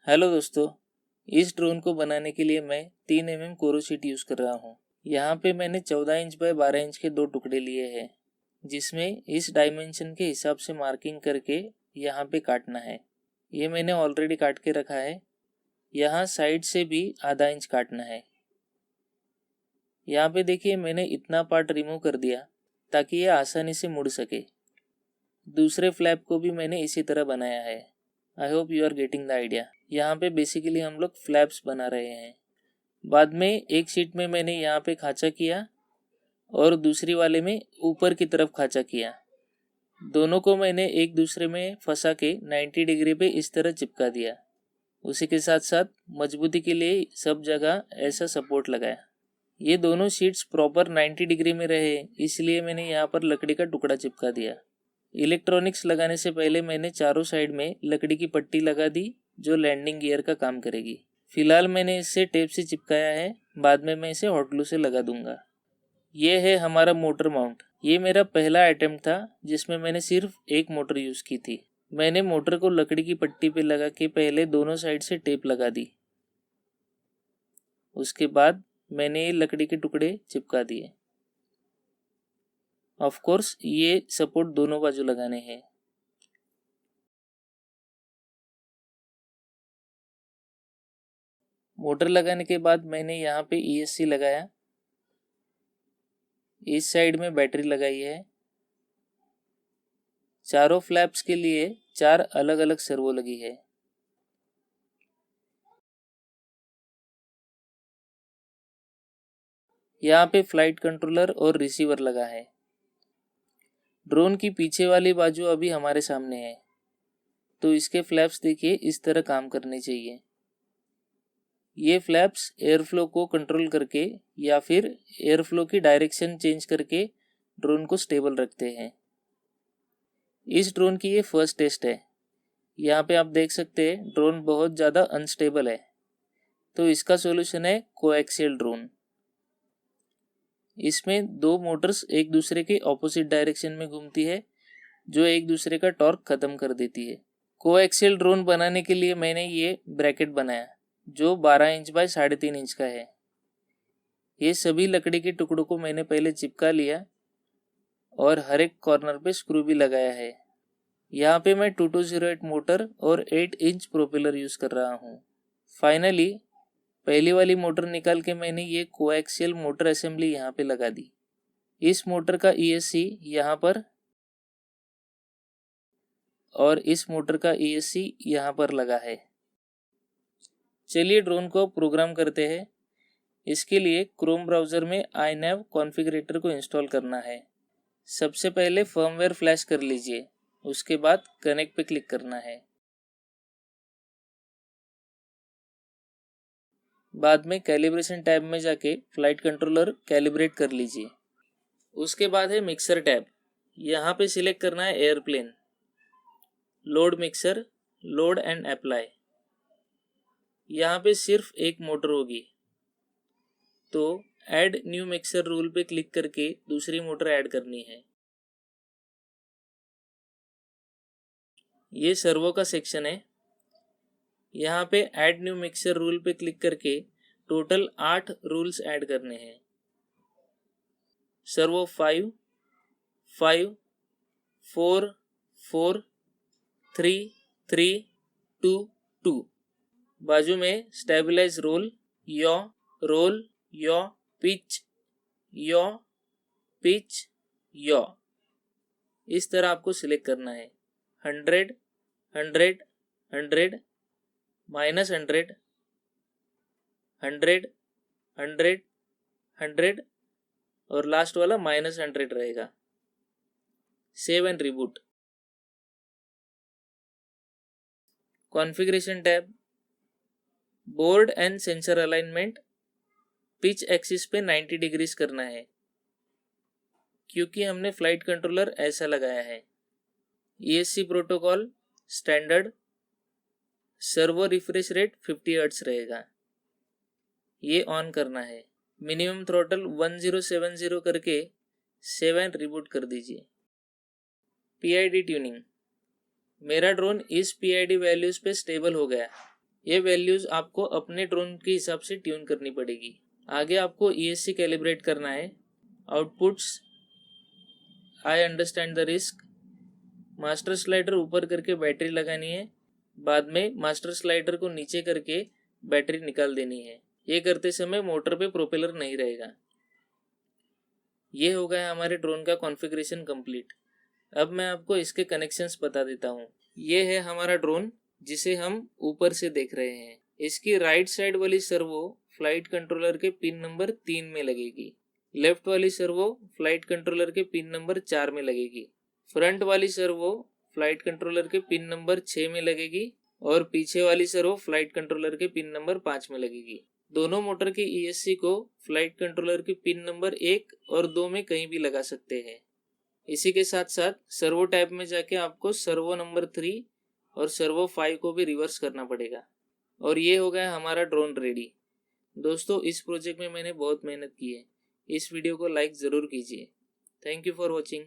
Hello दोस्तों, इस drone को बनाने के लिए मैं 3 mm कोरो शीट यूज़ कर रहा हूँ। यहाँ पे मैंने 14 इंच बाय 12 इंच के 2 टुकड़े लिए हैं, जिसमें इस डायमेंशन के हिसाब से मार्किंग करके यहाँ पे काटना है। ये मैंने ऑलरेडी काट के रखा है। यहाँ साइड से भी आधा इंच काटना है। यहाँ पे देखिए मैंने इतना पार्ट रिमूव कर दिया ताकि ये आसानी से मुड़ सके। दूसरे फ्लैप को भी मैंने इसी तरह बनाया है। I hope you are getting the idea. यहाँ पे बेसिकली हम लोग फ्लैप्स बना रहे हैं। बाद में एक शीट में मैंने यहाँ पे खांचा किया और दूसरी वाले में ऊपर की तरफ खांचा किया। दोनों को मैंने एक दूसरे में फंसा के 90 डिग्री पे इस तरह चिपका दिया। उसी के साथ साथ मजबूती के लिए सब जगह ऐसा सपोर्ट लगाया। ये दोनों शीट्स प्रॉपर 90 डिग्री में रहे, इसलिए मैंने यहाँ पर लकड़ी का टुकड़ा चिपका दिया। इलेक्ट्रॉनिक्स लगाने से पहले मैंने चारों साइड में लकड़ी की पट्टी लगा दी जो लैंडिंग गियर का काम करेगी। फिलहाल मैंने इसे टेप से चिपकाया है, बाद में मैं इसे हॉट ग्लू से लगा दूंगा। ये है हमारा मोटर माउंट। ये मेरा पहला अटेम्प्ट था जिसमें मैंने सिर्फ एक मोटर यूज़ की थी। मैंने मोटर को लकड़ी की पट्टी पे लगा के पहले दोनों साइड से टेप लगा दी। उसके बाद मैंने ये लकड़ी के टुकड़े चिपका दिए। ऑफ कोर्स ये सपोर्ट दोनों बाजू लगाने हैं। मोटर लगाने के बाद मैंने यहाँ पे ESC लगाया। इस साइड में बैटरी लगाई है। चारों फ्लैप्स के लिए 4 अलग अलग सर्वो लगी है। यहाँ पे फ्लाइट कंट्रोलर और रिसीवर लगा है। ड्रोन की पीछे वाली बाजू अभी हमारे सामने है, तो इसके फ्लैप्स देखिए इस तरह काम करने चाहिए। ये फ्लैप्स एयरफ्लो को कंट्रोल करके या फिर एयरफ्लो की डायरेक्शन चेंज करके ड्रोन को स्टेबल रखते हैं। इस ड्रोन की ये फर्स्ट टेस्ट है। यहाँ पे आप देख सकते हैं ड्रोन बहुत ज़्यादा अनस्टेबल है, तो इसका सोल्यूशन है कोएक्सियल ड्रोन। इसमें 2 मोटर्स एक दूसरे के ऑपोजिट डायरेक्शन में घूमती है, जो एक दूसरे का टॉर्क खत्म कर देती है। कोएक्सियल ड्रोन बनाने के लिए मैंने ये ब्रैकेट बनाया जो 12 इंच बाय 3.5 इंच का है। ये सभी लकड़ी के टुकड़ों को मैंने पहले चिपका लिया और हर एक कॉर्नर पे स्क्रू भी लगाया है। यहाँ पे मैं 2208 मोटर और 8 इंच प्रोपेलर यूज़ कर रहा हूँ। फाइनली पहली वाली मोटर निकाल के मैंने ये कोएक्सियल मोटर असेंबली यहाँ पे लगा दी। इस मोटर का ESC यहाँ पर और इस मोटर का ESC यहाँ पर लगा है। चलिए ड्रोन को प्रोग्राम करते हैं। इसके लिए क्रोम ब्राउज़र में iNav कॉन्फ़िगरेटर को इंस्टॉल करना है। सबसे पहले फर्मवेयर फ्लैश कर लीजिए, उसके बाद कनेक्ट पे क्लिक करना है। बाद में कैलिब्रेशन टैब में जाके फ्लाइट कंट्रोलर कैलिब्रेट कर लीजिए। उसके बाद है मिक्सर टैब। यहाँ पे सिलेक्ट करना है airplane, load mixer, load and apply. यहाँ पे सिर्फ एक मोटर होगी, तो ऐड न्यू मिक्सर रूल पे क्लिक करके दूसरी मोटर ऐड करनी है। ये सर्वो का सेक्शन है। यहाँ पे ऐड न्यू मिक्सर रूल पे क्लिक करके टोटल 8 रूल्स ऐड करने हैं। सर्वो 5, 5, 4, 4, 3, 3, 2, 2। बाजू में stabilize roll, roll, pitch, pitch, इस तरह आपको सिलेक्ट करना है। 100, 100, 100, -100, 100, 100, 100 और लास्ट वाला -100 रहेगा। Save and reboot. Configuration tab, board and sensor alignment, pitch axis पे 90 डिग्रीज करना है, क्योंकि हमने फ्लाइट कंट्रोलर ऐसा लगाया है। ESC protocol standard, servo refresh rate 50 hertz रहेगा, ये ऑन करना है। मिनिमम थ्रोटल 1070 करके सेव एंड रिबूट कर दीजिए। PID ट्यूनिंग, मेरा ड्रोन इस PID वैल्यूज पे स्टेबल हो गया। ये वैल्यूज़ आपको अपने ड्रोन के हिसाब से ट्यून करनी पड़ेगी। आगे आपको ESC कैलिब्रेट करना है। Outputs, I understand the risk. Master slider ऊपर करके बैटरी लगानी है, बाद में मास्टर स्लाइडर को नीचे करके बैटरी निकाल देनी है। ये करते समय मोटर पे प्रोपेलर नहीं रहेगा। ये हो गया हमारे ड्रोन का कॉन्फ़िगरेशन कंप्लीट। अब मैं आपको इसके कनेक्शंस बता देता हूँ। ये है हमारा ड्रोन जिसे हम ऊपर से देख रहे हैं। इसकी राइट साइड वाली सर्वो फ्लाइट कंट्रोलर के पिन नंबर 3 में लगेगी। लेफ्ट वाली सर्वो फ्लाइट कंट्रोलर के पिन नंबर 4 में लगेगी। फ्रंट वाली सर्वो फ्लाइट कंट्रोलर के पिन नंबर 6 में लगेगी और पीछे वाली सर्वो फ्लाइट कंट्रोलर के पिन नंबर 5 में लगेगी। दोनों मोटर के ESC को फ्लाइट कंट्रोलर के पिन नंबर 1 और 2 में कहीं भी लगा सकते हैं। इसी के साथ साथ सर्वो टैब में जाके आपको सर्वो नंबर 3 और सर्वो 5 को भी रिवर्स करना पड़ेगा। और ये हो गया हमारा ड्रोन रेडी। दोस्तों, इस प्रोजेक्ट में मैंने बहुत मेहनत की है। इस वीडियो को लाइक ज़रूर कीजिए। Thank you for watching.